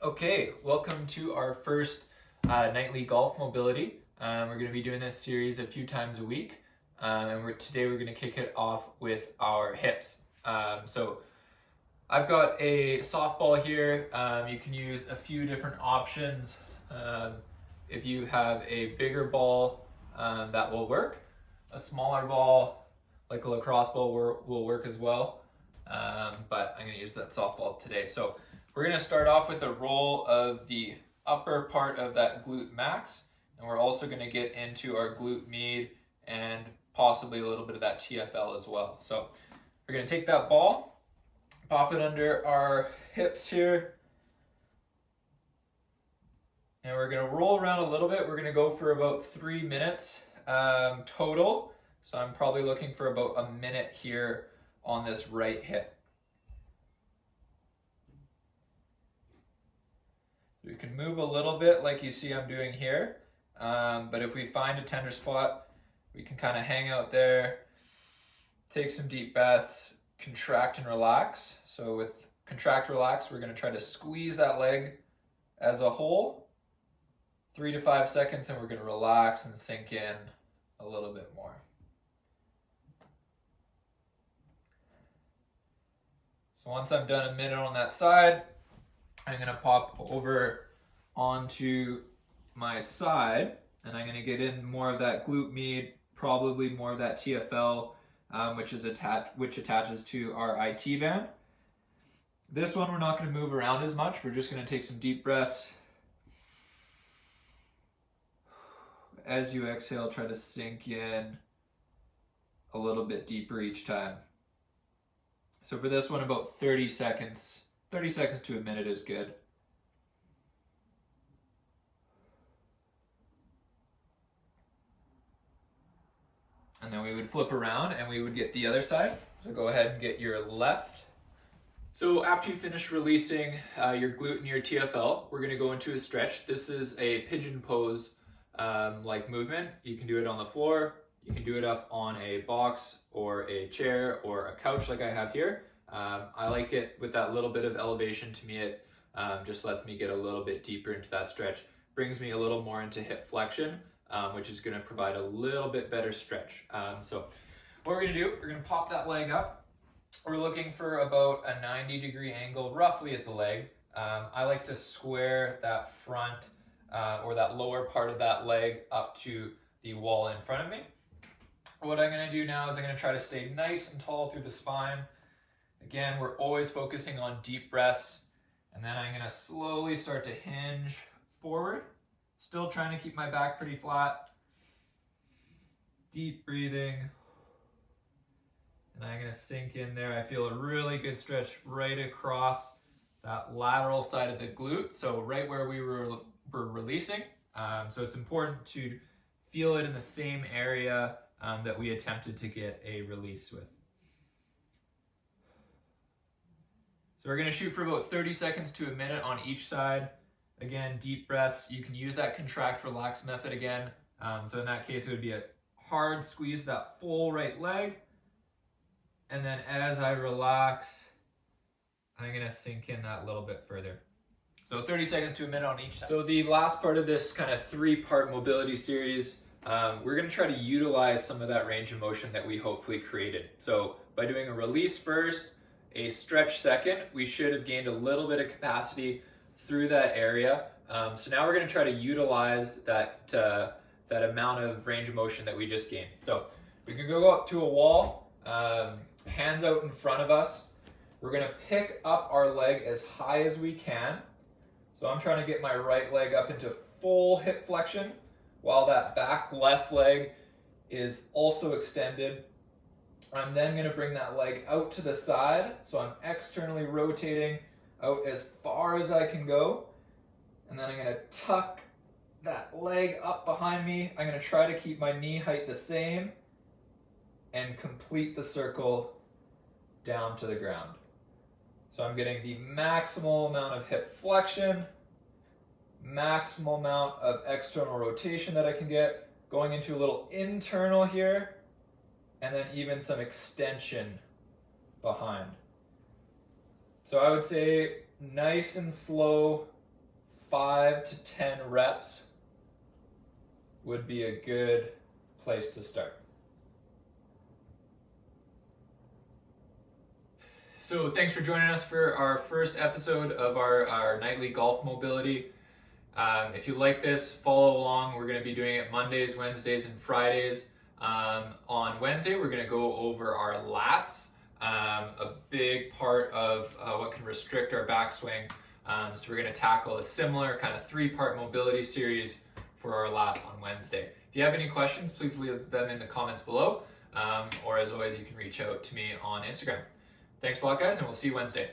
Okay, welcome to our first nightly golf mobility. We're going to be doing this series a few times a week, and today we're going to kick it off with our hips. So I've got a softball here. You can use a few different options. If you have a bigger ball, that will work. A smaller ball, like a lacrosse ball, will work as well. But I'm going to use that softball today. So we're going to start off with a roll of the upper part of that glute max, and we're also going to get into our glute med and possibly a little bit of that TFL as well. So we're going to take that ball, pop it under our hips here, and we're going to roll around a little bit. We're going to go for about 3 minutes total. So I'm probably looking for about a minute here on this right hip. We can move a little bit like you see I'm doing here, but if we find a tender spot, we can kind of hang out there, take some deep breaths, contract and relax. So with contract, relax, we're going to try to squeeze that leg as a whole, 3 to 5 seconds, and we're going to relax and sink in a little bit more. So once I'm done a minute on that side, I'm going to pop over onto my side, and I'm going to get in more of that glute med, probably more of that TFL, which attaches to our IT band. This one we're not going to move around as much. We're just going to take some deep breaths. As you exhale, try to sink in a little bit deeper each time. So for this one, about 30 seconds to a minute is good. And then we would flip around and we would get the other side. So go ahead and get your left. So after you finish releasing your glute and your TFL, we're going to go into a stretch. This is a pigeon pose like movement. You can do it on the floor. You can do it up on a box or a chair or a couch like I have here. I like it with that little bit of elevation. To me, it just lets me get a little bit deeper into that stretch. Brings me a little more into hip flexion, which is going to provide a little bit better stretch. So what we're going to do, we're going to pop that leg up. We're looking for about a 90-degree angle roughly at the leg. I like to square that front or that lower part of that leg up to the wall in front of me. What I'm going to do now is I'm going to try to stay nice and tall through the spine. Again, we're always focusing on deep breaths, and then I'm going to slowly start to hinge forward, still trying to keep my back pretty flat. Deep breathing, and I'm going to sink in there. I feel a really good stretch right across that lateral side of the glute, so right where we were releasing. So it's important to feel it in the same area that we attempted to get a release with. So we're going to shoot for about 30 seconds to a minute on each side. Again, deep breaths. You can use that contract, relax method again. So in that case, it would be a hard squeeze of that full right leg. And then as I relax, I'm going to sink in that little bit further. So 30 seconds to a minute on each side. So the last part of this kind of 3-part mobility series, we're going to try to utilize some of that range of motion that we hopefully created. So by doing a release first, a stretch second, we should have gained a little bit of capacity through that area. So now we're going to try to utilize that amount of range of motion that we just gained. So we can go up to a wall, hands out in front of us. We're going to pick up our leg as high as we can. So I'm trying to get my right leg up into full hip flexion while that back left leg is also extended. I'm then going to bring that leg out to the side, so I'm externally rotating out as far as I can go, and then I'm going to tuck that leg up behind me. I'm going to try to keep my knee height the same and complete the circle down to the ground. So I'm getting the maximal amount of hip flexion, maximal amount of external rotation that I can get, going into a little internal here, and then even some extension behind. So I would say nice and slow, 5 to 10 reps would be a good place to start. So thanks for joining us for our first episode of our nightly golf mobility. If you like this, follow along. We're going to be doing it Mondays, Wednesdays, and Fridays. On Wednesday, we're going to go over our lats, a big part of what can restrict our backswing. So we're going to tackle a similar kind of 3-part mobility series for our lats on Wednesday. If you have any questions, please leave them in the comments below. Or as always, you can reach out to me on Instagram. Thanks a lot, guys, and we'll see you Wednesday.